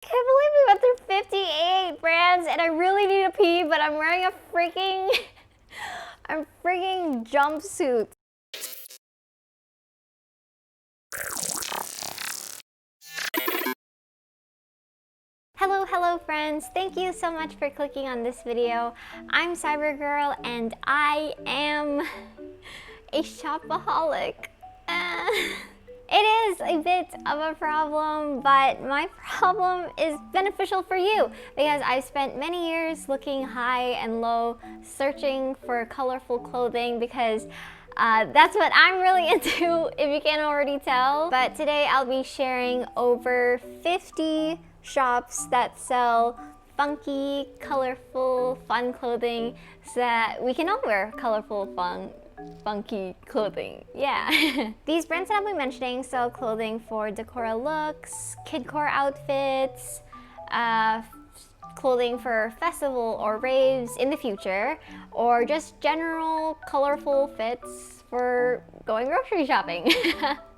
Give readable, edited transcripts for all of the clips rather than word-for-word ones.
Can't believe we went through 58 brands and I really need a pee, but I'm wearing a freaking jumpsuit. Hello friends, thank you so much for clicking on this video. I'm Cybr.grl and I am a shopaholic. It is a bit of a problem, but my problem is beneficial for you because I've spent many years looking high and low, searching for colorful clothing because that's what I'm really into, if you can't already tell. But today I'll be sharing over 50 shops that sell funky, colorful, fun clothing so that we can all wear colorful, funky clothing. Yeah. These brands that I'll be mentioning sell clothing for Decora looks, Kidcore outfits, clothing for festival or raves in the future, or just general colorful fits for going grocery shopping.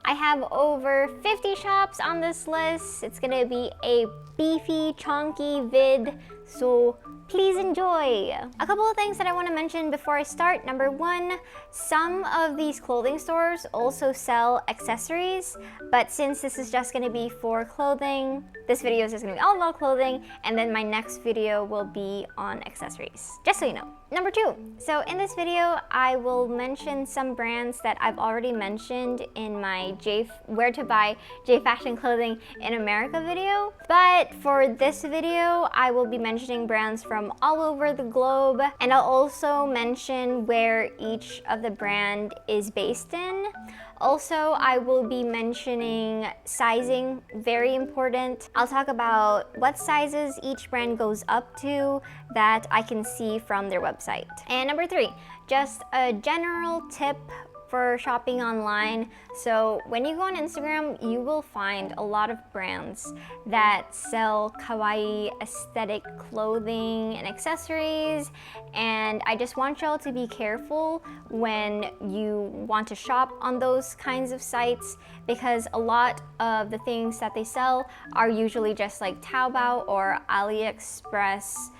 I have over 50 shops on this list. It's gonna be a beefy, chunky vid, so please enjoy. A couple of things that I want to mention before I start. Number one, some of these clothing stores also sell accessories, but since this is just going to be for clothing, this video is just going to be all about clothing, and then my next video will be on accessories, just so you know. Number two, so in this video, I will mention some brands that I've already mentioned in my where to buy J Fashion clothing in America video, but for this video, I will be mentioning brands from all over the globe, and I'll also mention where each of the brand is based in. Also, I will be mentioning sizing, very important. I'll talk about what sizes each brand goes up to that I can see from their website. And number three, just a general tip for shopping online. So when you go on Instagram, you will find a lot of brands that sell kawaii aesthetic clothing and accessories, and I just want y'all to be careful when you want to shop on those kinds of sites because a lot of the things that they sell are usually just like Taobao or AliExpress.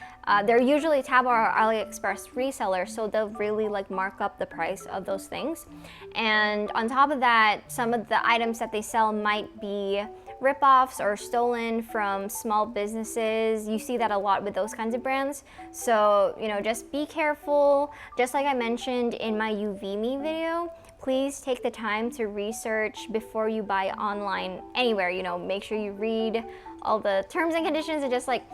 They're usually Taobao or AliExpress resellers, so they'll really like mark up the price of those things. And on top of that, some of the items that they sell might be ripoffs or stolen from small businesses. You see that a lot with those kinds of brands. So, you know, just be careful. Just like I mentioned in my Me video, please take the time to research before you buy online anywhere. You know, make sure you read all the terms and conditions and just like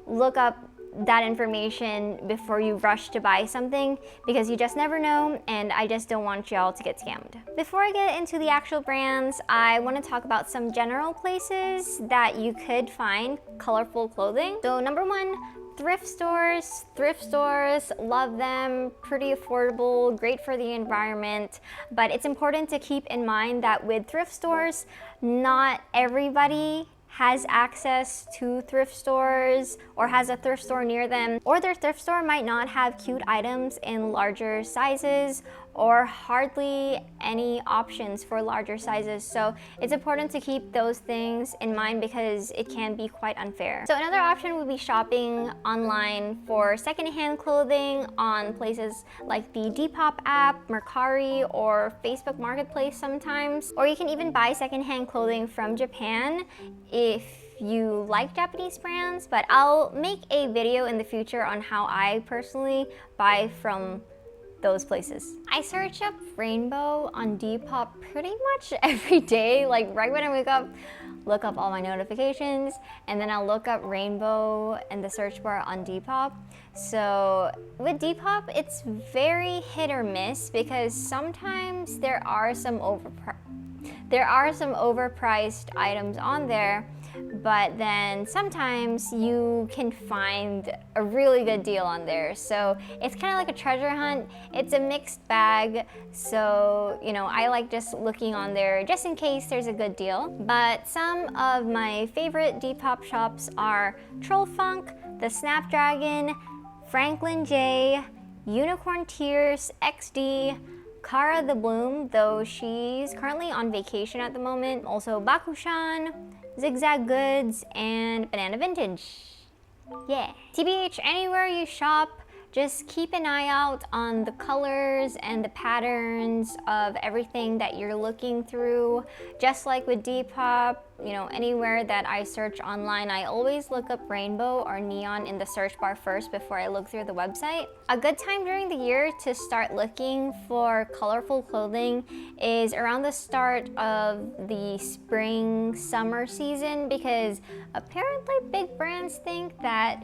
look up that information before you rush to buy something because you just never know, and I just don't want y'all to get scammed. Before I get into the actual brands, I want to talk about some general places that you could find colorful clothing. So number one, thrift stores. Thrift stores, love them, pretty affordable, great for the environment, but it's important to keep in mind that with thrift stores, not everybody has access to thrift stores or has a thrift store near them, or their thrift store might not have cute items in larger sizes or hardly any options for larger sizes. So it's important to keep those things in mind because it can be quite unfair. So another option would be shopping online for secondhand clothing on places like the Depop app, Mercari, or Facebook Marketplace sometimes. Or you can even buy secondhand clothing from Japan if you like Japanese brands, but I'll make a video in the future on how I personally buy from those places. I search up rainbow on Depop pretty much every day, like right when I wake up, look up all my notifications, and then I'll look up rainbow in the search bar on Depop. So with Depop, it's very hit or miss because sometimes there are some overpriced items on there, but then sometimes you can find a really good deal on there. So it's kind of like a treasure hunt. It's a mixed bag. So, you know, I like just looking on there just in case there's a good deal. But some of my favorite Depop shops are Troll Funk, The Snapdragon, Franklin J, Unicorn Tears, XD, Cara the Bloom, though she's currently on vacation at the moment. Also Bakushan, Zigzag Goods, and Banana Vintage. Yeah. TBH, anywhere you shop, just keep an eye out on the colors and the patterns of everything that you're looking through. Just like with Depop, you know, anywhere that I search online, I always look up rainbow or neon in the search bar first before I look through the website. A good time during the year to start looking for colorful clothing is around the start of the spring summer season, because apparently big brands think that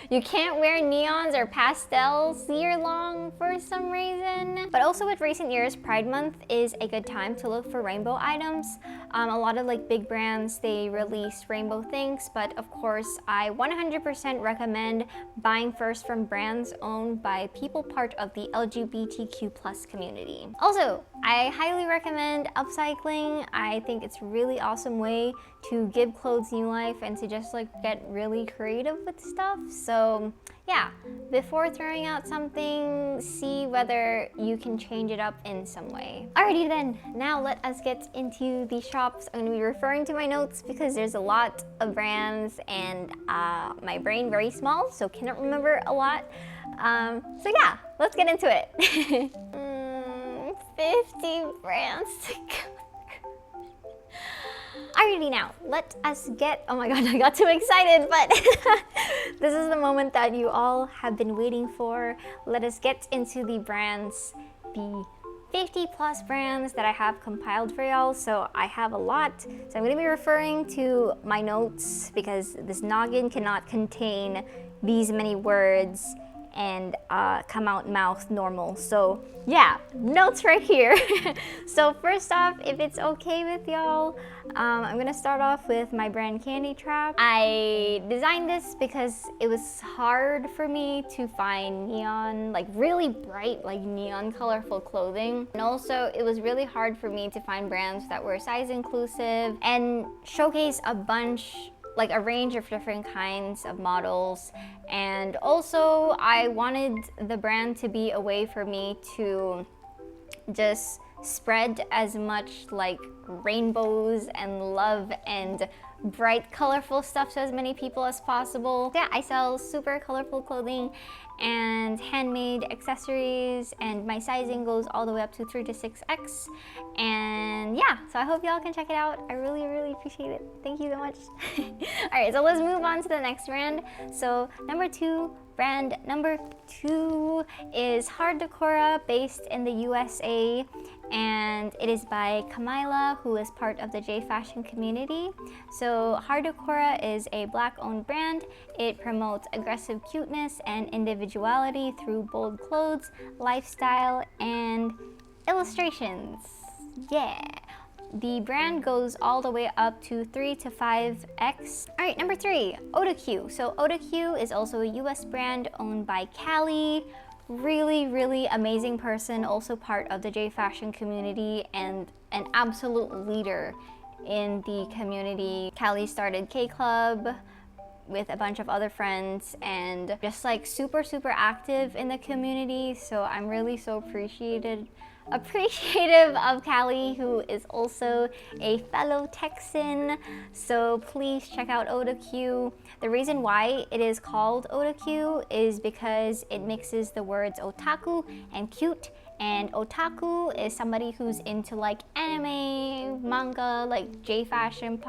you can't wear neons or pastels year long for some reason. But also with recent years, Pride Month is a good time to look for rainbow items. A lot of like big brands, they release rainbow things, but of course I 100% recommend buying first from brands owned by people part of the LGBTQ+ community. Also, I highly recommend upcycling. I think it's a really awesome way to give clothes new life and to just like get really creative with stuff. So yeah, before throwing out something, see whether you can change it up in some way. Alrighty then, now let us get into the shops. I'm gonna be referring to my notes because there's a lot of brands and my brain very small, so cannot remember a lot. So yeah, let's get into it. 50 brands to go. Alrighty, now let us get, oh my god, I got too excited, but this is the moment that you all have been waiting for. Let us get into the brands, the 50+ brands that I have compiled for y'all. So I have a lot, so I'm going to be referring to my notes because this noggin cannot contain these many words and come out mouth normal. So yeah, notes right here. So first off, if it's okay with y'all, I'm gonna start off with my brand Candy Trap. I designed this because it was hard for me to find neon, like really bright, like neon colorful clothing. And also it was really hard for me to find brands that were size inclusive and showcase a bunch, like a range of different kinds of models. And also I wanted the brand to be a way for me to just spread as much like rainbows and love and bright colorful stuff to as many people as possible. Yeah, I sell super colorful clothing and handmade accessories, and my sizing goes all the way up to 3 to 6X. And yeah, so I hope y'all can check it out. I really, really appreciate it. Thank you so much. Alright, so let's move on to the next brand. So brand number two is Decora, based in the USA, and it is by Kamila, who is part of the J fashion community. So Decora is a Black-owned brand. It promotes aggressive cuteness and individuality through bold clothes, lifestyle, and illustrations. Yeah. The brand goes all the way up to 3 to 5X. All right, number 3, OdaQ. So OdaQ is also a US brand owned by Callie. Really, really amazing person, also part of the J fashion community and an absolute leader in the community. Callie started K Club with a bunch of other friends and just like super active in the community. So I'm really so appreciative of Callie, who is also a fellow Texan. So please check out OdaQ. The reason why it is called OdaQ is because it mixes the words otaku and cute. And otaku is somebody who's into like anime, manga, like anime,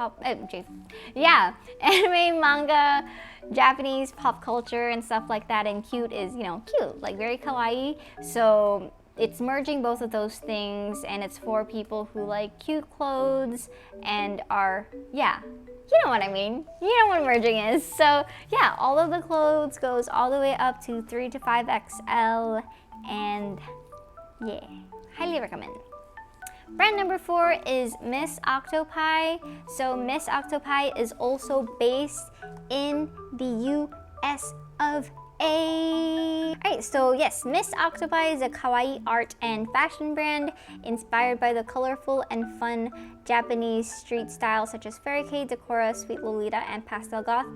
manga, Japanese pop culture and stuff like that. And cute is, you know, cute, like very kawaii. So it's merging both of those things, and it's for people who like cute clothes and are, yeah, you know what I mean. You know what merging is. So yeah, all of the clothes goes all the way up to 3 to 5XL, and yeah, highly recommend. Brand number 4 is Miss Octopi. So Miss Octopi is also based in the US of A. Alright, so yes, Miss Octopi is a kawaii art and fashion brand inspired by the colorful and fun Japanese street styles such as Fairy K, Decora, Sweet Lolita, and Pastel Goth.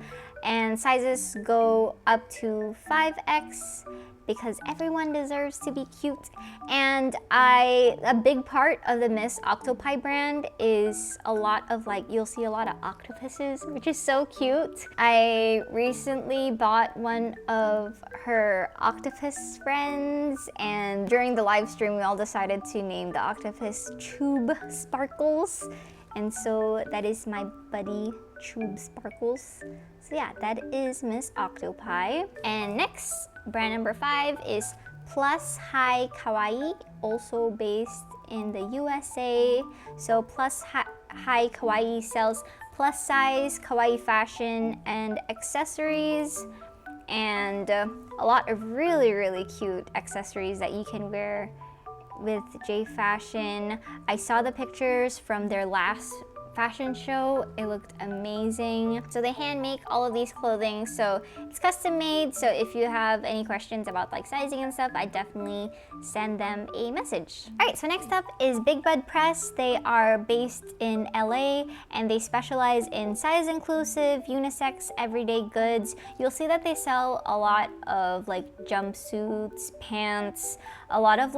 And sizes go up to 5X because everyone deserves to be cute. And a big part of the Miss Octopi brand is a lot of you'll see a lot of octopuses, which is so cute. I recently bought one of her octopus friends, and during the live stream we all decided to name the octopus Tube Sparkles. And so that is my buddy Tube Sparkles. So yeah, that is Miss Octopi. And next, brand number 5 is Plus High Kawaii, also based in the USA. So Plus High Kawaii sells plus size kawaii fashion and accessories, and a lot of really cute accessories that you can wear with J Fashion. I saw the pictures from their last fashion show. It looked amazing. So they hand make all of these clothing, so it's custom made. So if you have any questions about sizing and stuff, I definitely send them a message. All right, so next up is Big Bud Press. They are based in LA and they specialize in size inclusive, unisex, everyday goods. You'll see that they sell a lot of jumpsuits, pants, a lot of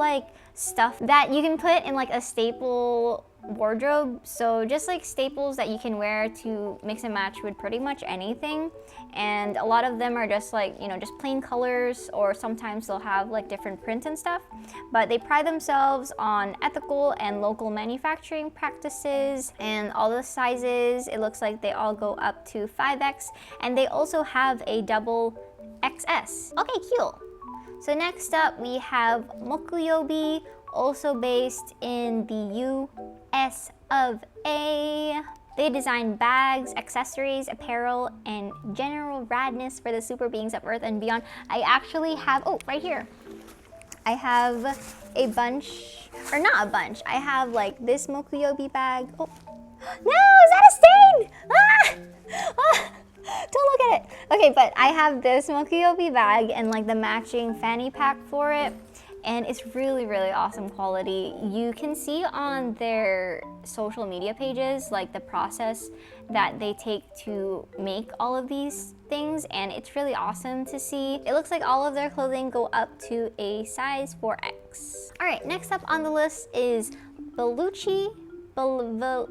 stuff that you can put in a staple wardrobe. So just staples that you can wear to mix and match with pretty much anything. And a lot of them are just just plain colors, or sometimes they'll have different prints and stuff. But they pride themselves on ethical and local manufacturing practices, and all the sizes, it looks like they all go up to 5X, and they also have a double XS. Okay, cute. So next up we have Mokuyobi, also based in the US of A. They design bags, accessories, apparel, and general radness for the super beings of Earth and beyond. I actually have, oh, right here. I have a bunch, or not a bunch, I have this Mokuyobi bag. Oh, no, is that a stain? Ah! Don't look at it. Okay, but I have this Mokuyobi bag and the matching fanny pack for it. And it's really awesome quality. You can see on their social media pages the process that they take to make all of these things, and it's really awesome to see. It looks like all of their clothing go up to a size 4X. All right, next up on the list is Belucci. Belucci?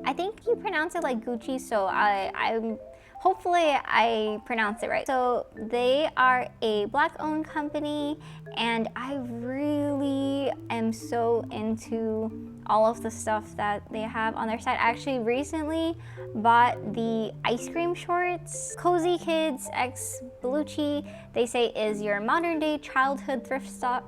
I think you pronounce it like Gucci, so I'm hopefully I pronounced it right. So they are a Black-owned company, and I really am so into all of the stuff that they have on their site. I actually recently bought the ice cream shorts. Cozy Kids x Belucci, they say, is your modern day childhood thrift shop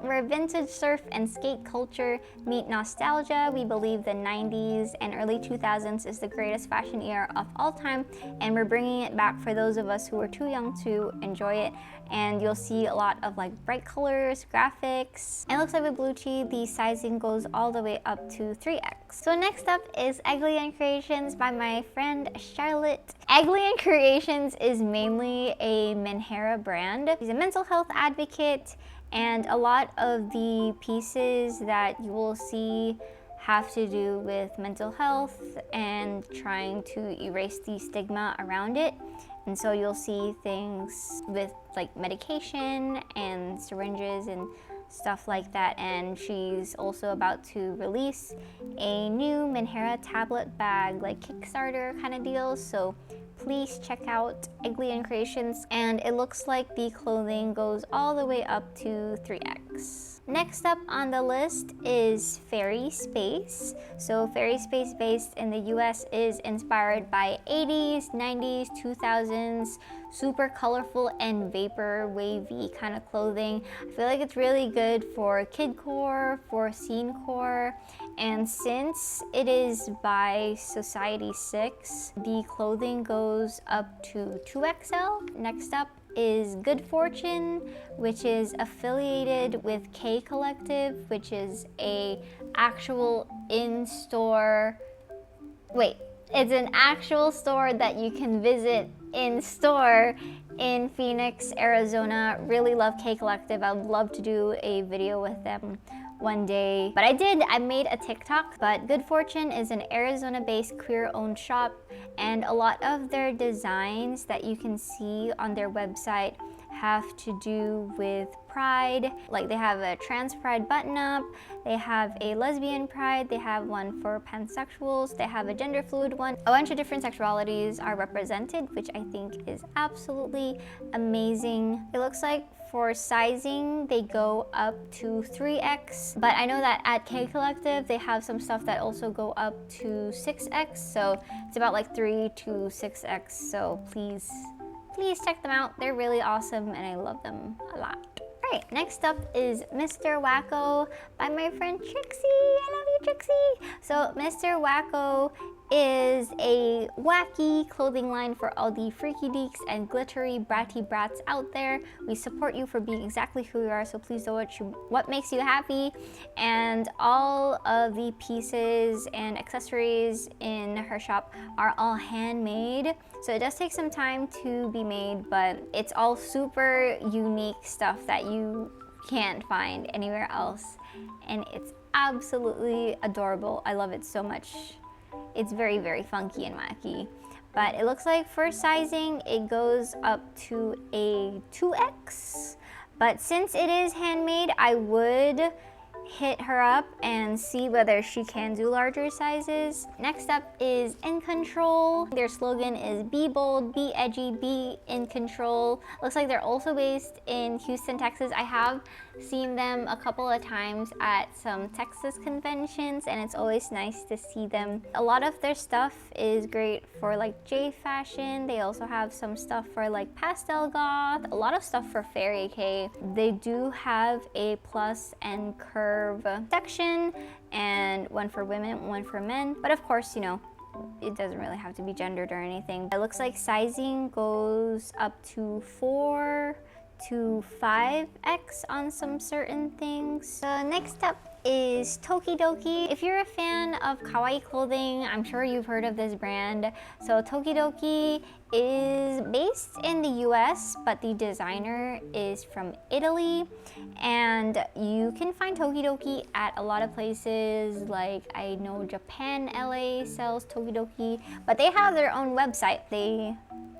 where vintage surf and skate culture meet nostalgia. We believe the 90s and early 2000s is the greatest fashion era of all time, and we're bringing it back for those of us who are too young to enjoy it. And you'll see a lot of bright colors, graphics. And it looks like with Belucci, the sizing goes all the way up to 3X. So next up is Eglian Creations by my friend Charlotte. Eglian Creations is mainly a Menhera brand. She's a mental health advocate, and a lot of the pieces that you will see have to do with mental health and trying to erase the stigma around it. And so you'll see things with medication and syringes and stuff like that. And she's also about to release a new Menhera tablet bag, Kickstarter kind of deal. So please check out Eglian Creations. And it looks like the clothing goes all the way up to 3X. Next up on the list is Fairy Space. So Fairy Space, based in the US, is inspired by 80s, 90s, 2000s, super colorful and vapor wavy kind of clothing. I feel like it's really good for kidcore, for scenecore, and since it is by Society 6, the clothing goes up to 2XL. Next up is Good Fortune, which is affiliated with K Collective, which is a actual in-store, it's an actual store that you can visit in store in Phoenix, Arizona. Really love K Collective. I would love to do a video with them one day. But I made a TikTok. But Good Fortune is an Arizona-based queer-owned shop, and a lot of their designs that you can see on their website have to do with pride. Like they have a trans pride button up, they have a lesbian pride, they have one for pansexuals, they have a gender fluid one. A bunch of different sexualities are represented, which I think is absolutely amazing. It looks like for sizing, they go up to 3X, but I know that at K Collective, they have some stuff that also go up to 6X, so it's about like 3 to 6X, so please check them out. They're really awesome and I love them a lot. Alright, next up is Mr. Wacko by my friend Trixie. I love you, Trixie! So Mr. Wacko is a wacky clothing line for all the freaky deeks and glittery bratty brats out there. We support you for being exactly who you are, so please do what makes you happy. And all of the pieces and accessories in her shop are all handmade. So it does take some time to be made, but it's all super unique stuff that you can't find anywhere else. And it's absolutely adorable. I love it so much. It's very, very funky and wacky. But it looks like for sizing, it goes up to a 2X. But since it is handmade, I would hit her up and see whether she can do larger sizes. Next up is In Control. Their slogan is be bold, be edgy, be in control. Looks like they're also based in Houston, Texas. I have seen them a couple of times at some Texas conventions and it's always nice to see them. A lot of their stuff is great for like J fashion. They also have some stuff for like pastel goth, a lot of stuff for fairy K. They do have a plus and curve section, and one for women, one for men. But of course, you know, it doesn't really have to be gendered or anything. It looks like sizing goes up to 4 to 5X on some certain things. Next up is Tokidoki. If you're a fan of Kawaii clothing, I'm sure you've heard of this brand. So Tokidoki is based in the US, but the designer is from Italy. And you can find Tokidoki at a lot of places, like I know Japan, LA sells Tokidoki, but they have their own website. They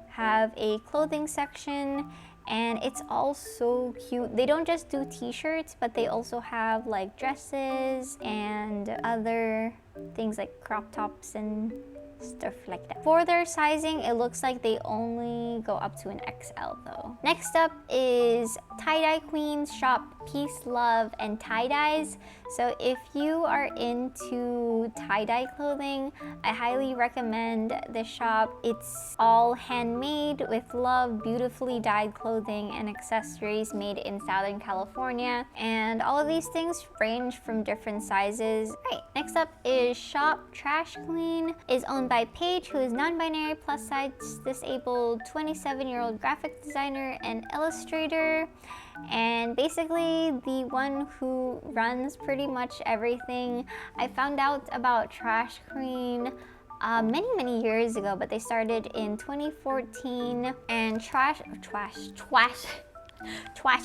have a clothing section and it's all so cute. They don't just do t-shirts, but they also have like dresses and other things like crop tops and stuff like that. For their sizing, it looks like they only go up to an XL though. Next up is Tie-Dye Queen's shop Peace, Love, and Tie-Dyes. So if you are into tie-dye clothing, I highly recommend this shop. It's all handmade with love, beautifully dyed clothing and accessories made in Southern California. And all of these things range from different sizes. Right, next up is shop Trash Queen. Is owned by Paige, who is non-binary, plus-size, disabled, 27-year-old graphic designer and illustrator. And basically the one who runs pretty much everything. I found out about Trash Queen many years ago, but they started in 2014. And Trash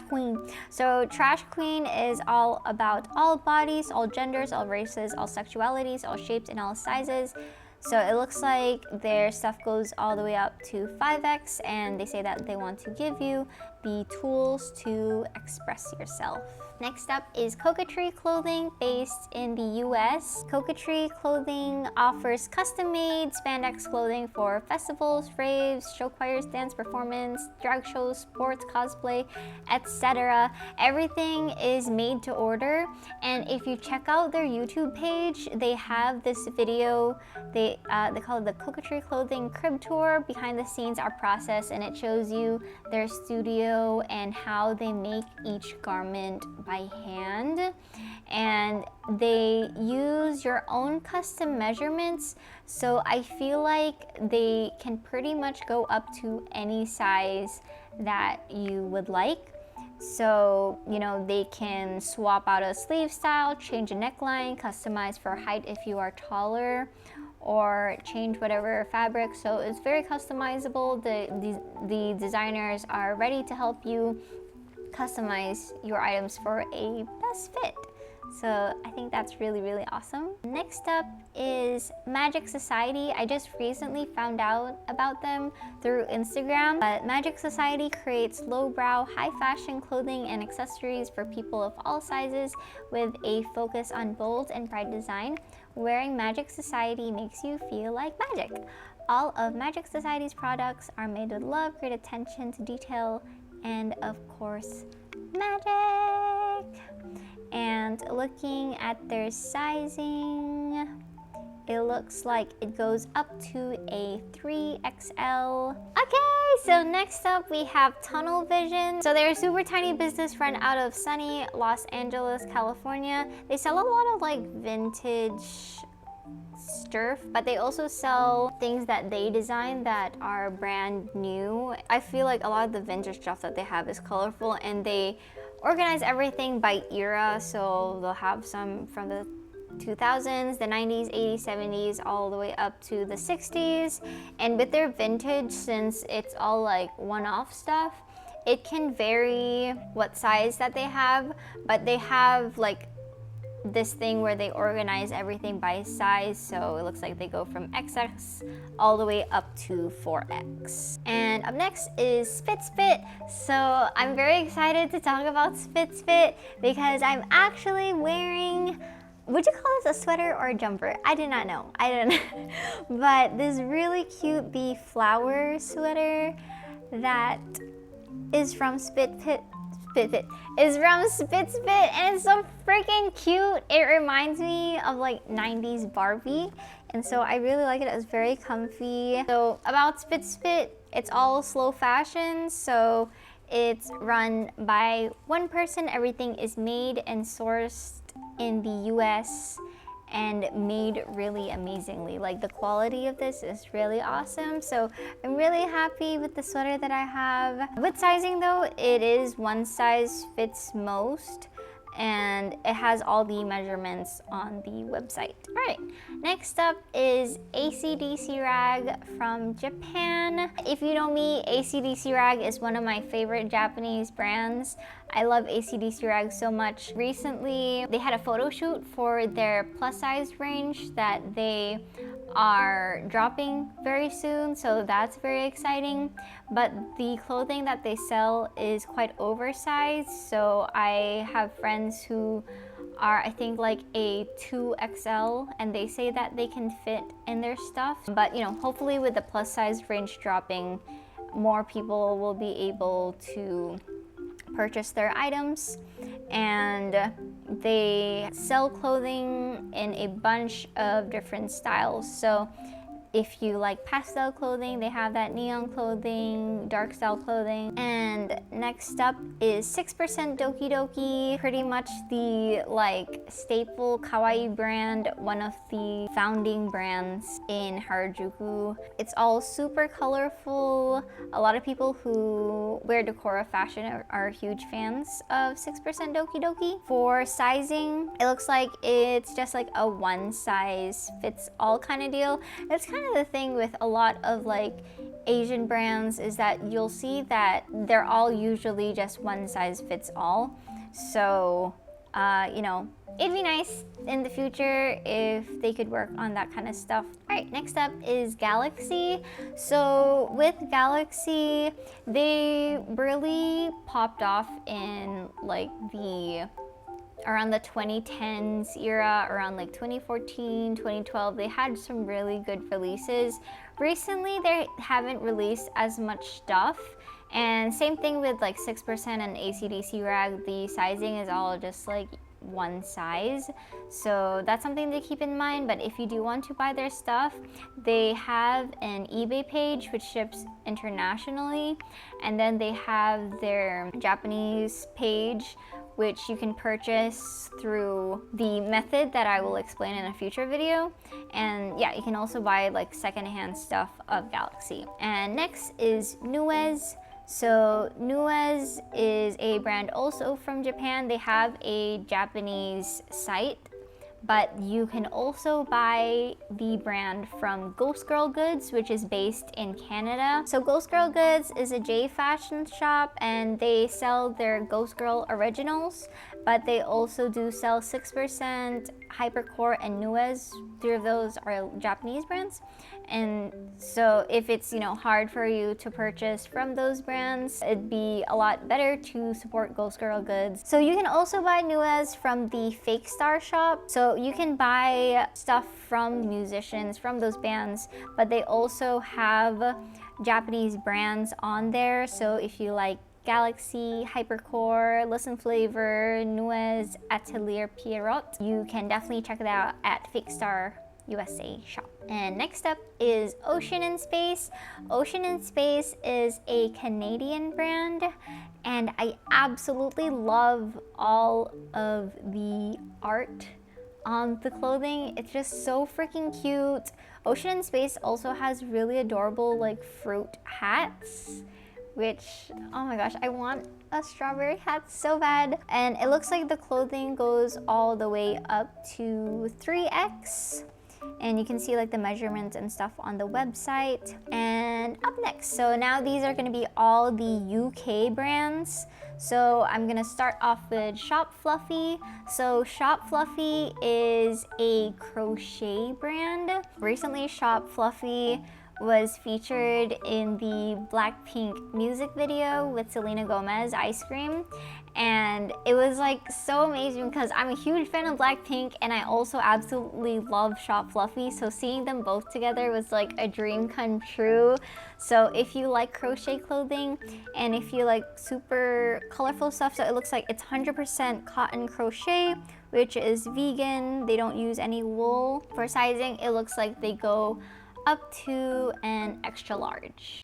Queen. So Trash Queen is all about all bodies, all genders, all races, all sexualities, all shapes, and all sizes. So it looks like their stuff goes all the way up to 5X, and they say that they want to give you the tools to express yourself. Next up is Coquetry Clothing, based in the US. Coquetry Clothing offers custom-made spandex clothing for festivals, raves, show choirs, dance performance, drag shows, sports, cosplay, etc. Everything is made to order, and if you check out their YouTube page, they have this video. They call it the Coquetry Clothing Crib Tour, behind the scenes our process, and it shows you their studio and how they make each garment by hand. And they use your own custom measurements, so I feel like they can pretty much go up to any size that you would like. So, you know, they can swap out a sleeve style, change a neckline, customize for height if you are taller, or change whatever fabric. So it's very customizable. The designers are ready to help you customize your items for a best fit. So I think that's really, really awesome. Next up is Magic Society. I just recently found out about them through Instagram. But Magic Society creates lowbrow, high fashion clothing and accessories for people of all sizes with a focus on bold and bright design. Wearing Magic Society makes you feel like magic. All of Magic Society's products are made with love, great attention to detail, and of course, magic. And looking at their sizing, it looks like it goes up to a 3XL. Okay, so next up we have Tunnel Vision. So they're a super tiny business run out of sunny Los Angeles, California. They sell a lot of like vintage stuff, but they also sell things that they design that are brand new. I feel like a lot of the vintage stuff that they have is colorful, and they organize everything by era. So they'll have some from the 2000s, the 90s, 80s, 70s, all the way up to the 60s. And with their vintage, since it's all like one-off stuff, it can vary what size that they have, but they have like this thing where they organize everything by size. So it looks like they go from XX all the way up to 4X. And up next is Spit. So I'm very excited to talk about Spit because I'm actually wearing, would you call this a sweater or a jumper? I did not know. I don't know. But this really cute bee flower sweater that is from Spit, is from Spit, and it's so freaking cute. It reminds me of like 90s Barbie, and so I really like it. It's very comfy. So about Spit, it's all slow fashion, so it's run by one person. Everything is made and sourced in the US and made really amazingly. Like the quality of this is really awesome. So I'm really happy with the sweater that I have. With sizing though, it is one size fits most, and it has all the measurements on the website. All right, next up is ACDC Rag from Japan. If you know me, ACDC Rag is one of my favorite Japanese brands. I love ACDC Rag so much. Recently, they had a photo shoot for their plus size range that they are dropping very soon, so that's very exciting. But the clothing that they sell is quite oversized, so I have friends who are, I think, like a 2XL, and they say that they can fit in their stuff. But you know, hopefully with the plus size range dropping, more people will be able to purchase their items. And they sell clothing in a bunch of different styles. So if you like pastel clothing, they have that neon clothing, dark style clothing. And next up is 6% Doki Doki, pretty much the like staple Kawaii brand, one of the founding brands in Harajuku. It's all super colorful. A lot of people who wear Decora fashion are huge fans of 6% Doki Doki. For sizing, it looks like it's just like a one size fits all kind of deal. It's kind of the thing with a lot of like Asian brands is that you'll see that they're all usually just one size fits all. So you know, it'd be nice in the future if they could work on that kind of stuff. All right, next up is Galaxy. So with Galaxy, they really popped off in like around the 2010s era, around like 2014, 2012, they had some really good releases. Recently, they haven't released as much stuff. And same thing with like 6% and ACDC Rag, the sizing is all just like one size. So that's something to keep in mind. But if you do want to buy their stuff, they have an eBay page which ships internationally. And then they have their Japanese page, which you can purchase through the method that I will explain in a future video. And yeah, you can also buy like secondhand stuff of Galaxy. And next is Nuez. So Nuez is a brand also from Japan. They have a Japanese site, but you can also buy the brand from Ghost Girl Goods, which is based in Canada. So Ghost Girl Goods is a J fashion shop, and they sell their Ghost Girl originals. but they also do sell 6%, Hypercore, and Nuez. 3 of those are Japanese brands. And so if it's, hard for you to purchase from those brands, it'd be a lot better to support Ghost Girl Goods. So you can also buy Nuez from the Fake Star shop. So you can buy stuff from musicians, from those bands, but they also have Japanese brands on there. So if you like Galaxy, Hypercore, Listen Flavor, Nuez, Atelier Pierrot, you can definitely check it out at Fake Star USA shop. And next up is Ocean and Space. Ocean and Space is a Canadian brand, and I absolutely love all of the art on the clothing. It's just so freaking cute. Ocean and Space also has really adorable fruit hats, which, oh my gosh, I want a strawberry hat so bad. And it looks like the clothing goes all the way up to 3X. And you can see the measurements and stuff on the website. And up next, so now these are gonna be all the UK brands. So I'm gonna start off with Shop Fluffy. So Shop Fluffy is a crochet brand. Recently, Shop Fluffy was featured in the Blackpink music video with Selena Gomez, Ice Cream. And it was so amazing because I'm a huge fan of Blackpink, and I also absolutely love Shop Fluffy. So seeing them both together was a dream come true. So if you like crochet clothing and if you like super colorful stuff, so it looks like it's 100% cotton crochet, which is vegan. They don't use any wool. For sizing, it looks like they go up to an extra large.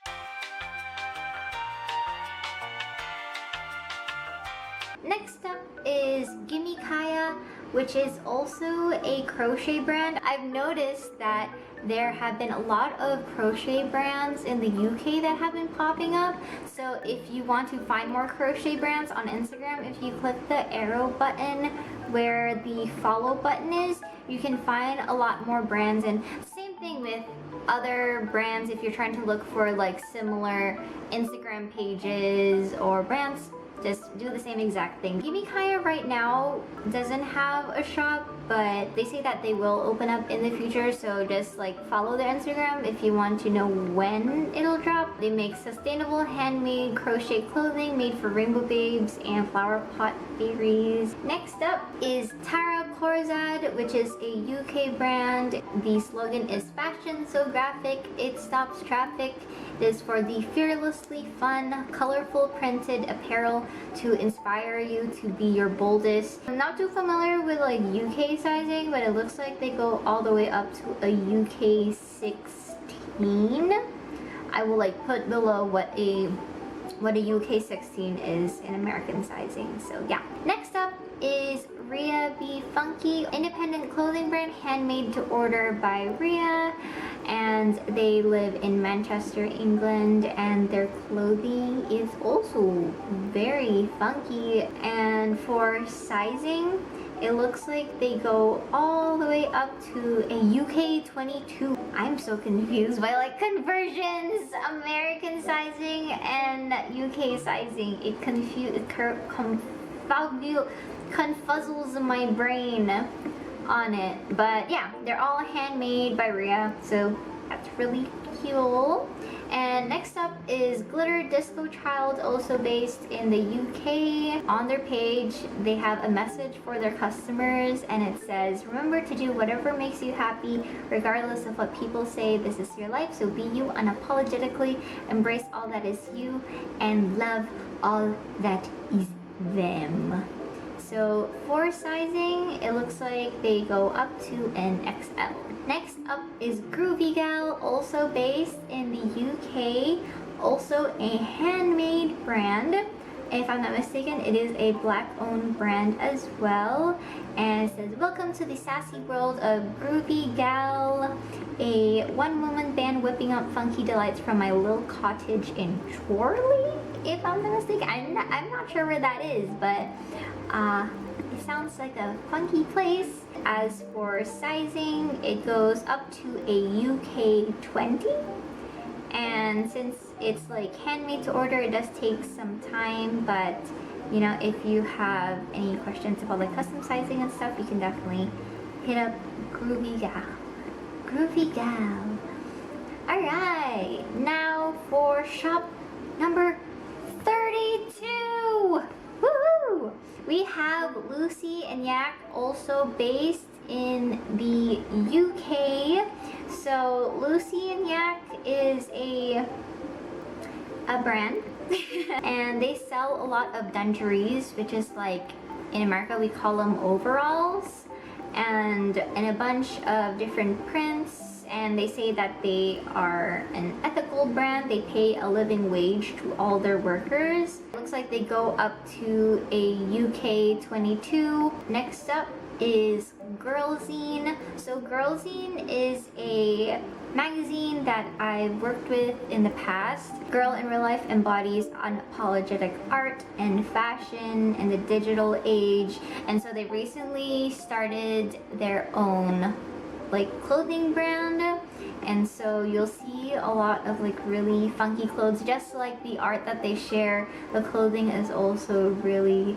Next up is Gimme Kaya, which is also a crochet brand. I've noticed that there have been a lot of crochet brands in the UK that have been popping up. So if you want to find more crochet brands on Instagram, if you click the arrow button where the follow button is, you can find a lot more brands. And same thing with other brands if you're trying to look for similar Instagram pages or brands. Just do the same exact thing. Gimme Kaya right now doesn't have a shop, but they say that they will open up in the future, so just follow their Instagram if you want to know when it'll drop. They make sustainable handmade crochet clothing made for rainbow babes and flower pot fairies. Next up is Tara Korzad, which is a UK brand. The slogan is fashion so graphic, it stops traffic. It is for the fearlessly fun, colorful printed apparel to inspire you to be your boldest. I'm not too familiar with UK sizing, but it looks like they go all the way up to a UK 16. I will put below what a UK 16 is in American sizing. So yeah. Next up is Rhea Be Funky, independent clothing brand, handmade to order by Rhea, and they live in Manchester, England, and their clothing is also very funky. And for sizing, it looks like they go all the way up to a UK 22. I'm so confused by conversions, American sizing and UK sizing. It confuzzles my brain on it. But yeah, they're all handmade by Rhea, so that's really cool. And next up is Glitter Disco Child, also based in the UK. On their page, they have a message for their customers, and it says, remember to do whatever makes you happy, regardless of what people say. This is your life, so be you unapologetically. Embrace all that is you, and love all that is them. So for sizing, it looks like they go up to an XL. Next up is Groovy Gal, also based in the UK, also a handmade brand. If I'm not mistaken, it is a black-owned brand as well. And it says, welcome to the sassy world of Groovy Gal, a one-woman band whipping up funky delights from my little cottage in Chorley. If I'm not mistaken, I'm not sure where that is, but it sounds like a funky place. As for sizing, it goes up to a UK 20. And since it's handmade to order, it does take some time, but you know, if you have any questions about like custom sizing and stuff, you can definitely hit up Groovy Gal. Groovy Gal. Alright, now for shop number 32! Woohoo! We have Lucy and Yak, also based in the UK. So Lucy and Yak is a brand and they sell a lot of dungarees, which is like in America we call them overalls, and in a bunch of different prints. And they say that they are an ethical brand. They pay a living wage to all their workers. It looks like they go up to a UK 22. Next up is Girlzine. So Girlzine is a magazine that I've worked with in the past. Girl in Real Life embodies unapologetic art and fashion in the digital age, and so they recently started their own like clothing brand, and so you'll see a lot of like really funky clothes. Just like the art that they share, the clothing is also really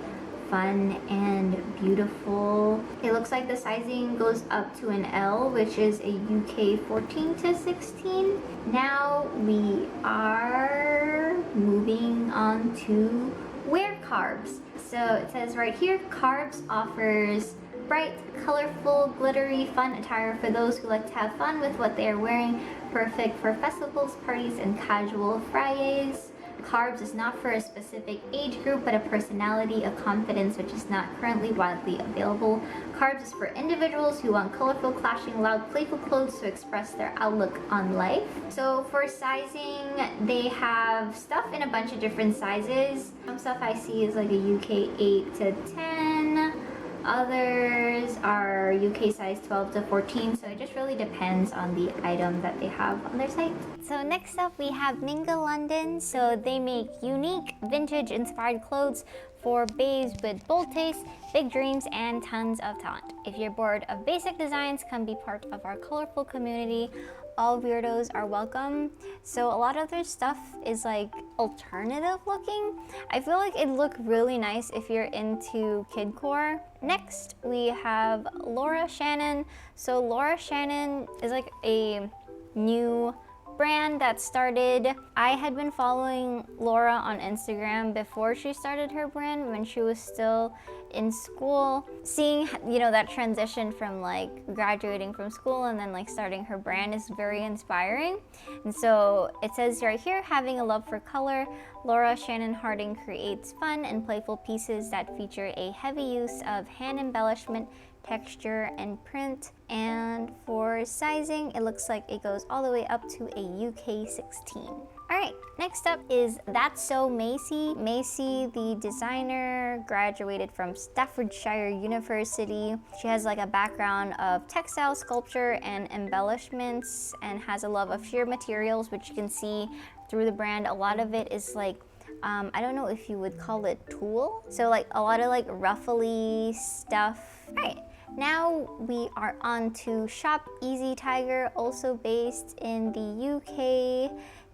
fun and beautiful. It looks like the sizing goes up to an L, which is a UK 14 to 16. Now we are moving on to Wear Carbs. So it says right here, Carbs offers bright, colorful, glittery, fun attire for those who like to have fun with what they are wearing. Perfect for festivals, parties, and casual Fridays. Carbs is not for a specific age group, but a personality, a confidence which is not currently widely available. Carbs is for individuals who want colorful, clashing, loud, playful clothes to express their outlook on life. So for sizing, they have stuff in a bunch of different sizes. Some stuff I see is like a UK 8 to 10. Others are UK size 12 to 14, so it just really depends on the item that they have on their site. So next up we have Ninga London. So they make unique, vintage inspired clothes for babes with bold taste, big dreams, and tons of talent. If you're bored of basic designs, come be part of our colorful community. All weirdos are welcome. So a lot of their stuff is like alternative looking. I feel like it'd look really nice if you're into Kidcore. Next, we have Laura Shannon. So Laura Shannon is like a new brand that started. I had been following Laura on Instagram before she started her brand, when she was still in school. Seeing, you know, that transition from like graduating from school and then like starting her brand is very inspiring. And so it says right here, having a love for color, Laura Shannon Harding creates fun and playful pieces that feature a heavy use of hand embellishment, texture, and print. And for sizing, it looks like it goes all the way up to a UK 16. Alright, next up is That's So Macy. Macy, the designer, graduated from Staffordshire University. She has like a background of textile sculpture and embellishments, and has a love of sheer materials, which you can see through the brand. A lot of it is like I don't know if you would call it tulle. So like a lot of like ruffly stuff. Alright, now we are on to Shop Easy Tiger, also based in the UK.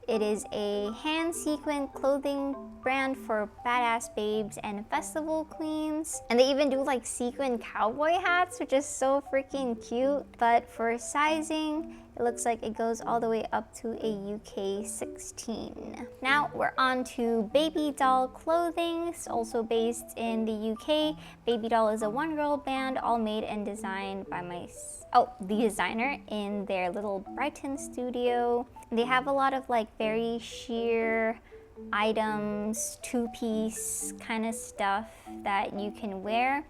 It is a hand-sequined clothing brand for badass babes and festival queens. And they even do like sequin cowboy hats, which is so freaking cute. But for sizing, it looks like it goes all the way up to a UK 16. Now we're on to Baby Doll Clothing. It's also based in the UK. Baby Doll is a one-girl band, all made and designed by the designer in their little Brighton studio. They have a lot of like very sheer items, two-piece kind of stuff that you can wear.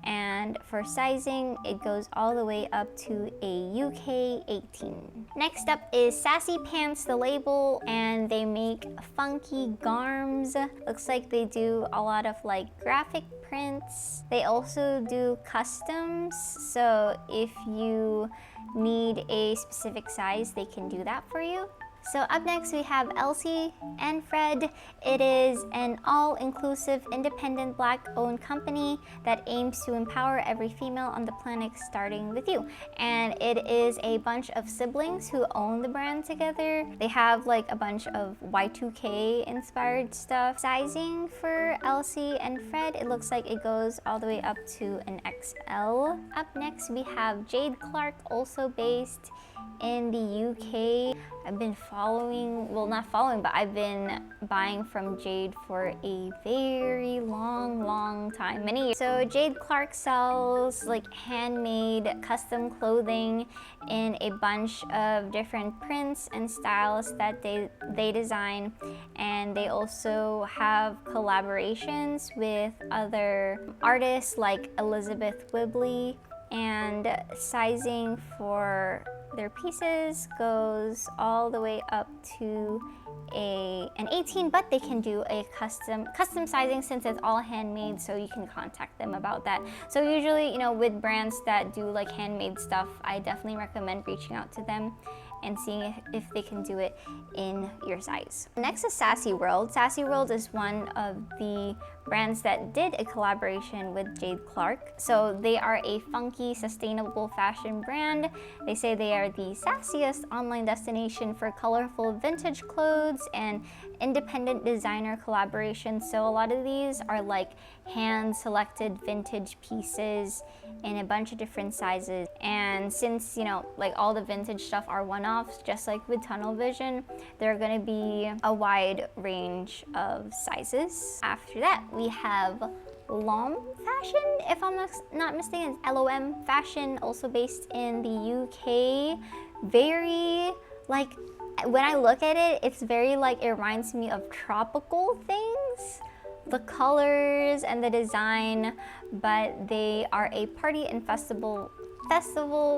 And for sizing, it goes all the way up to a UK 18. Next up is Sassy Pants, the label, and they make funky garms. Looks like they do a lot of like graphic prints. They also do customs, so if you need a specific size, they can do that for you. So up next we have Elsie and Fred. It is an all-inclusive, independent, Black-owned company that aims to empower every female on the planet, starting with you. And it is a bunch of siblings who own the brand together. They have like a bunch of Y2K inspired stuff. Sizing for Elsie and Fred, it looks like it goes all the way up to an XL. Up next we have Jade Clark, also based in the UK. I've been following, well, not following, but I've been buying from Jade for a very long time, many years. So Jade Clark sells like handmade custom clothing in a bunch of different prints and styles that they design, and they also have collaborations with other artists like Elizabeth Wibley. And sizing for their pieces goes all the way up to an 18, but they can do a custom sizing since it's all handmade, so you can contact them about that. So usually, you know, with brands that do like handmade stuff, I definitely recommend reaching out to them and seeing if they can do it in your size. Next is Sassy World. Sassy World is one of the brands that did a collaboration with Jade Clark. So they are a funky, sustainable fashion brand. They say they are the sassiest online destination for colorful vintage clothes and independent designer collaborations. So a lot of these are like hand-selected vintage pieces in a bunch of different sizes. And since, you know, like all the vintage stuff are one-offs, just like with Tunnel Vision, there are gonna be a wide range of sizes. After that, we have Lom Fashion, if I'm not mistaken. It's LOM Fashion, also based in the UK. Very, like, when I look at it, it's very like, it reminds me of tropical things, the colors and the design, but they are a party and festival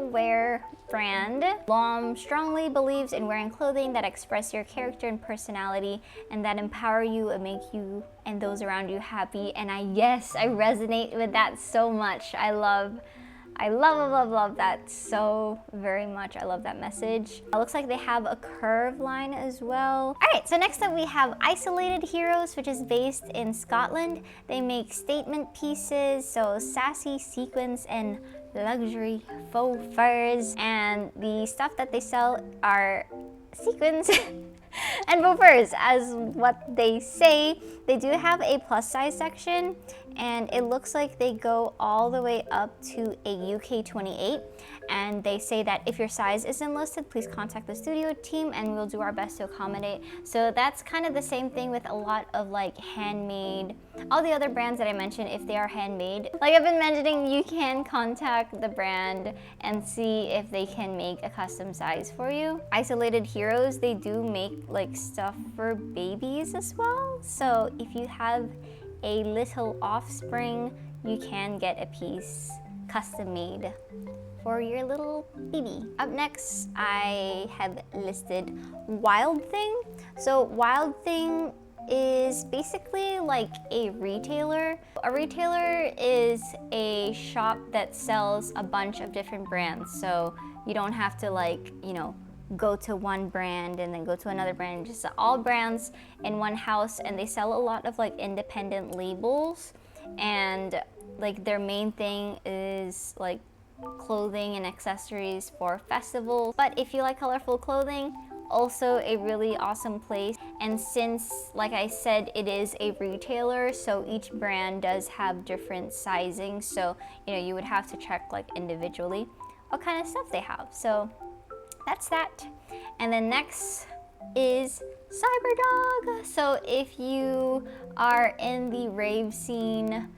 wear brand. Lom strongly believes in wearing clothing that express your character and personality and that empower you and make you and those around you happy. And I resonate with that so much. I love that so very much. I love that message. It looks like they have a curve line as well. All right, so next up we have Isolated Heroes, which is based in Scotland. They make statement pieces, so sassy sequins and luxury faux furs, and the stuff that they sell are sequins and faux furs, as what they say. They do have a plus size section, and it looks like they go all the way up to a UK 28. And they say that if your size isn't listed, please contact the studio team and we'll do our best to accommodate. So that's kind of the same thing with a lot of like handmade, all the other brands that I mentioned. If they are handmade, like I've been mentioning, you can contact the brand and see if they can make a custom size for you. Isolated Heroes, they do make like stuff for babies as well. So if you have a little offspring, you can get a piece custom made for your little baby. Up next, I have listed Wild Thing. So Wild Thing is basically like a retailer. A retailer is a shop that sells a bunch of different brands. So you don't have to like, you know, go to one brand and then go to another brand, just all brands in one house. And they sell a lot of like independent labels, and like their main thing is like clothing and accessories for festivals. But if you like colorful clothing, also a really awesome place. And since, like I said, it is a retailer, so each brand does have different sizing, so you know, you would have to check like individually what kind of stuff they have. So that's that. And then next is cybr.grl. So if you are in the rave scene,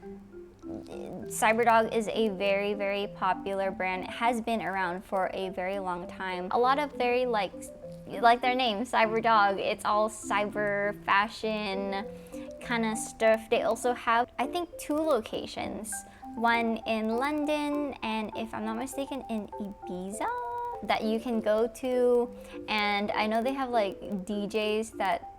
cybr.grl is a very popular brand. It has been around for a very long time. A lot of very like their name, cybr.grl, it's all cyber fashion kind of stuff. They also have, I think, 2 locations, one in London and, if I'm not mistaken, in Ibiza, that you can go to. And I know they have like DJs that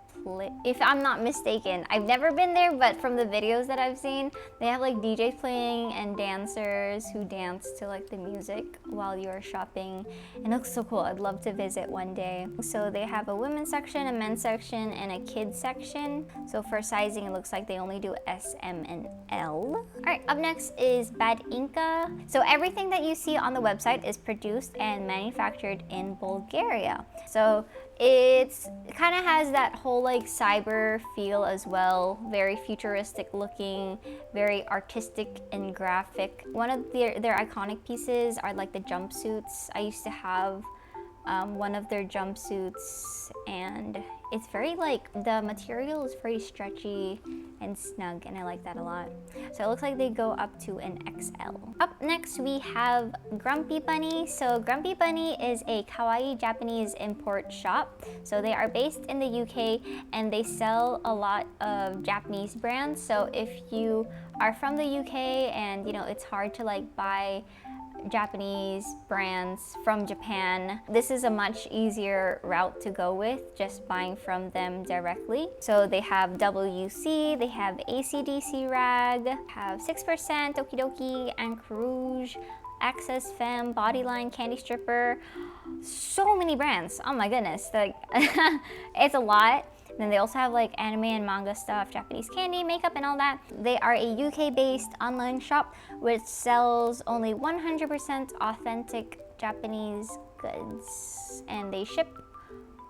if I'm not mistaken. I've never been there, but from the videos that I've seen, they have like DJs playing and dancers who dance to like the music while you're shopping. It looks so cool. I'd love to visit one day. So they have a women's section, a men's section, and a kids section. So for sizing, it looks like they only do S, M, and L. All right, up next is Bad Inca. So everything that you see on the website is produced and manufactured in Bulgaria. So it kind of has that whole like cyber feel as well, very futuristic looking, very artistic and graphic. One of their iconic pieces are like the jumpsuits. I used to have one of their jumpsuits, and it's very like, the material is very stretchy and snug, and I like that a lot. So it looks like they go up to an XL. Up next we have Grumpy Bunny. So Grumpy Bunny is a Kawaii Japanese import shop. So they are based in the UK and they sell a lot of Japanese brands. So if you are from the UK and you know it's hard to like buy Japanese brands from Japan, this is a much easier route to go with, just buying from them directly. So they have WC, they have ACDC Rag, have 6%, Doki Doki, Anchor Rouge, Access Femme, Bodyline, Candy Stripper. So many brands. Oh my goodness, like it's a lot. Then they also have like anime and manga stuff, Japanese candy, makeup, and all that. They are a UK-based online shop which sells only 100% authentic Japanese goods, and they ship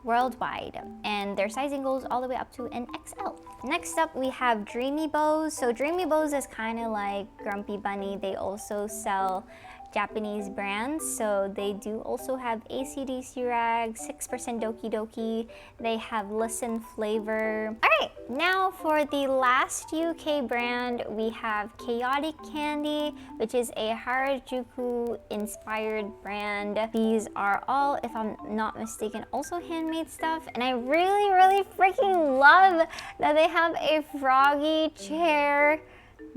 worldwide, and their sizing goes all the way up to an XL. Next up we have Dreamy Bows. So Dreamy Bows is kind of like Grumpy Bunny. They also sell Japanese brands, so they do also have ACDC Rag, 6% Doki Doki, they have Listen Flavor. Alright, now for the last UK brand, we have Chaotic Candy, which is a Harajuku inspired brand. These are all, if I'm not mistaken, also handmade stuff, and I really freaking love that they have a froggy chair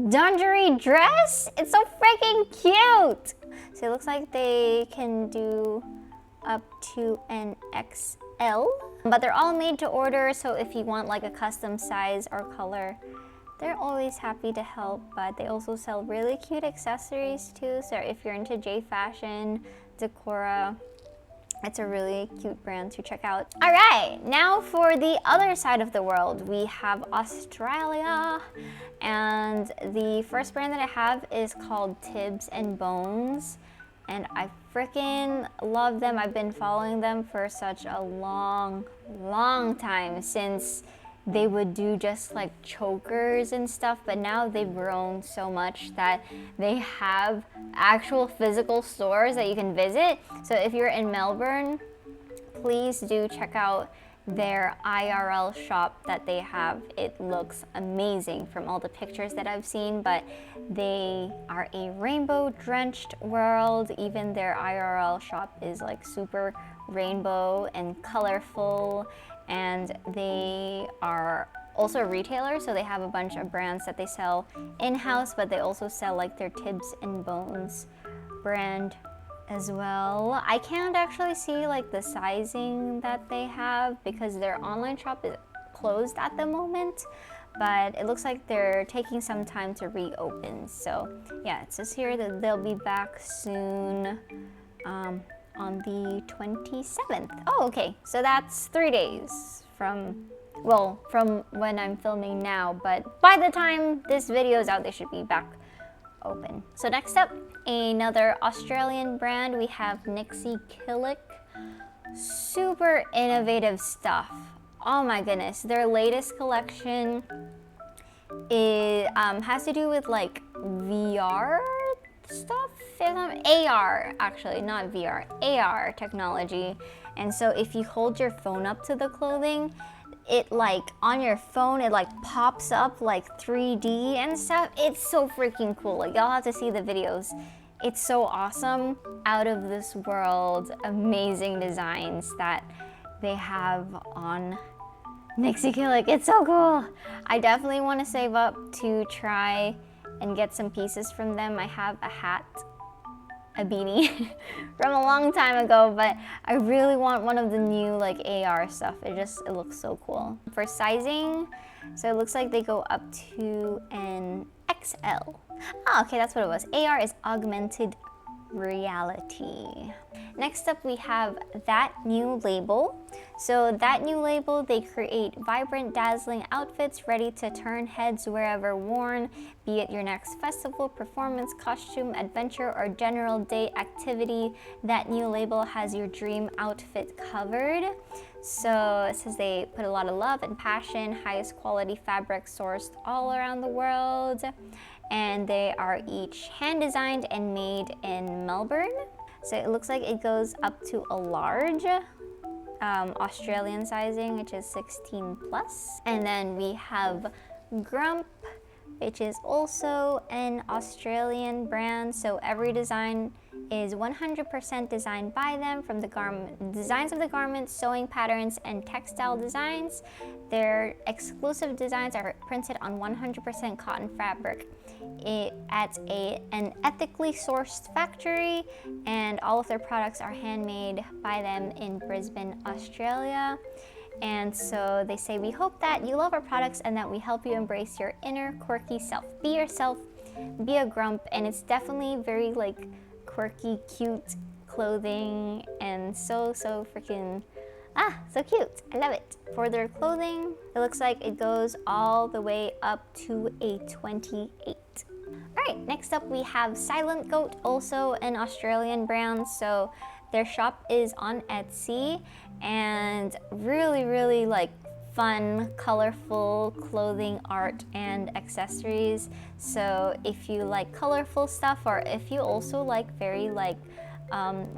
dungaree dress. It's so freaking cute. So it looks like they can do up to an XL, but they're all made to order. So if you want like a custom size or color, they're always happy to help. But they also sell really cute accessories too. So if you're into J fashion, Decora, it's a really cute brand to check out. All right, now for the other side of the world, we have Australia. And the first brand that I have is called Tibs and Bones. And I freaking love them. I've been following them for such a long time, since they would do just like chokers and stuff, but now they've grown so much that they have actual physical stores that you can visit. So if you're in Melbourne, please do check out their IRL shop that they have. It looks amazing from all the pictures that I've seen, but they are a rainbow drenched world. Even their IRL shop is like super rainbow and colorful, and they are also a retailer, so they have a bunch of brands that they sell in-house, but they also sell like their Tibs and Bones brand as well. I can't actually see like the sizing that they have because their online shop is closed at the moment, but it looks like they're taking some time to reopen. So yeah, it says here that they'll be back soon on the 27th. Oh, okay, so that's 3 days from when I'm filming now, but by the time this video is out, they should be back open. So next up, another Australian brand, we have Nixie Killick. Super innovative stuff. Oh my goodness, their latest collection has to do with like VR stuff, AR actually, not VR, AR technology. And so if you hold your phone up to the clothing, it like on your phone, it like pops up like 3D and stuff. It's so freaking cool. Like, y'all have to see the videos. It's so awesome. Out of this world, amazing designs that they have on Nixie Killick. It's so cool. I definitely want to save up to try and get some pieces from them. I have a hat a beanie from a long time ago, but I really want one of the new like AR stuff. It looks so cool. For sizing, so it looks like they go up to an XL. Oh, okay, that's what it was. AR is augmented reality. Next up, we have That New Label. So That New Label, they create vibrant, dazzling outfits ready to turn heads wherever worn, be it your next festival, performance, costume, adventure, or general day activity. That New Label has your dream outfit covered. So it says they put a lot of love and passion, highest quality fabric sourced all around the world. And they are each hand designed and made in Melbourne. So it looks like it goes up to a large Australian sizing, which is 16 plus. And then we have Grump, which is also an Australian brand. So every design is 100% designed by them, from the designs of the garments, sewing patterns, and textile designs. Their exclusive designs are printed on 100% cotton fabric at an ethically sourced factory, and all of their products are handmade by them in Brisbane, Australia. And so they say, we hope that you love our products and that we help you embrace your inner quirky self. Be yourself, be a grump. And it's definitely very like quirky, cute clothing, and so freaking so cute. I love it. For their clothing, it looks like it goes all the way up to a 28. Alright, next up we have Silent Goat, also an Australian brand. So their shop is on Etsy, and really like fun, colorful clothing, art, and accessories. So if you like colorful stuff, or if you also like very like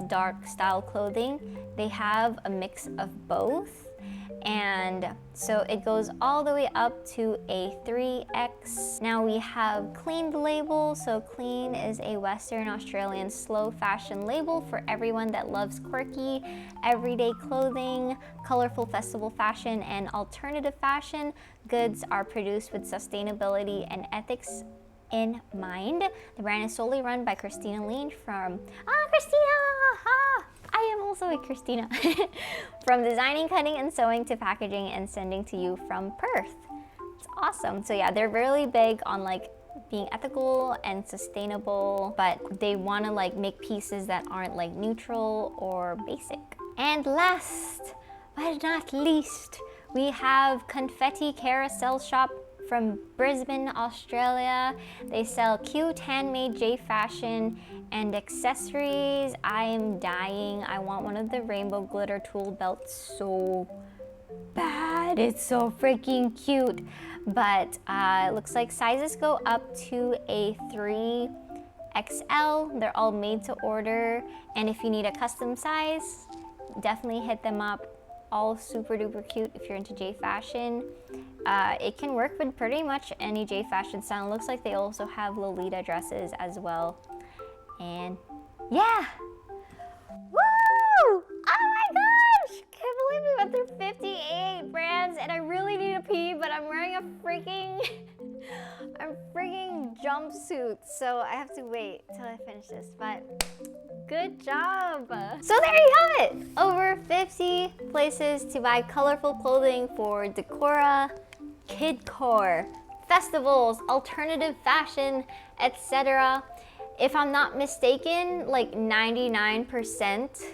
dark style clothing, they have a mix of both. And so it goes all the way up to a 3X. Now we have Clean the Label. So Clean is a Western Australian slow fashion label for everyone that loves quirky, everyday clothing, colorful festival fashion, and alternative fashion. Goods are produced with sustainability and ethics in mind. The brand is solely run by Christina Lange from Christina! I am also a Christina. From designing, cutting, and sewing to packaging and sending to you from Perth. It's awesome. So yeah, they're really big on like being ethical and sustainable, but they want to like make pieces that aren't like neutral or basic. And last but not least, we have Confetti Carousel Shop from Brisbane, Australia. They sell cute handmade J fashion and accessories. I am dying. I want one of the rainbow glitter tool belts so bad. It's so freaking cute. But it looks like sizes go up to a 3XL. They're all made to order. And if you need a custom size, definitely hit them up. All super duper cute if you're into J fashion. It can work with pretty much any J fashion style. It looks like they also have Lolita dresses as well. And yeah. Woo! Oh my gosh! Can't believe we went through 58 brands, and I really need to pee, but I'm wearing a freaking jumpsuit, so I have to wait till I finish this, but good job. So there you have it. Over 50 places to buy colorful clothing for Decora, Kidcore, festivals, alternative fashion, etc. If I'm not mistaken, like 99%.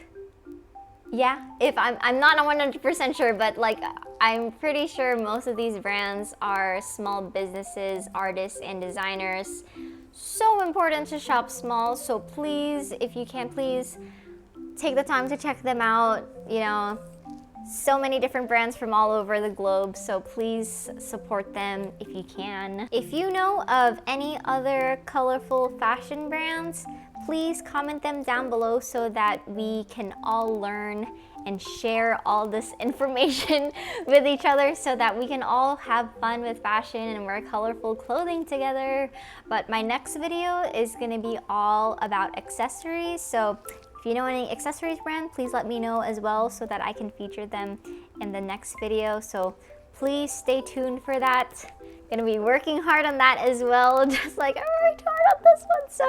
Yeah, if I'm not 100% sure, but like I'm pretty sure most of these brands are small businesses, artists, and designers. So important to shop small, so please, if you can, please take the time to check them out. You know, so many different brands from all over the globe, so please support them if you can. If you know of any other colorful fashion brands, please comment them down below so that we can all learn and share all this information with each other, so that we can all have fun with fashion and wear colorful clothing together. But my next video is gonna be all about accessories, so if you know any accessories brand, please let me know as well so that I can feature them in the next video. So please stay tuned for that. Gonna be working hard on that as well, just like I worked hard on this one. So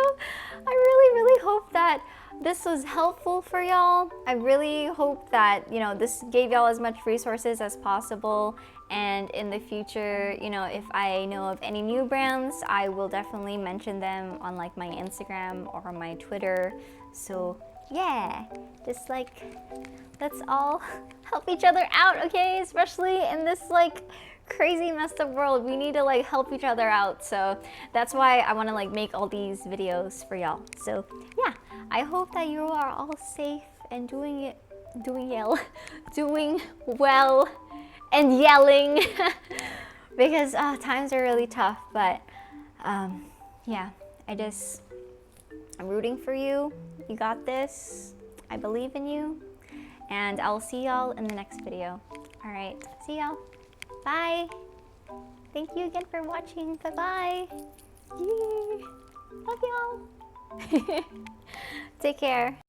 I really hope that this was helpful for y'all. I really hope that, you know, this gave y'all as much resources as possible. And in the future, you know, if I know of any new brands, I will definitely mention them on like my Instagram or my Twitter. So yeah, just like, let's all help each other out, okay? Especially in this like crazy messed up world. We need to like help each other out. So that's why I want to like make all these videos for y'all. So yeah, I hope that you are all safe and doing well and yelling because times are really tough. But yeah, I'm rooting for you. You got this. I believe in you. And I'll see y'all in the next video. All right, see y'all. Bye. Thank you again for watching. Bye-bye. Yay. Love y'all. Take care.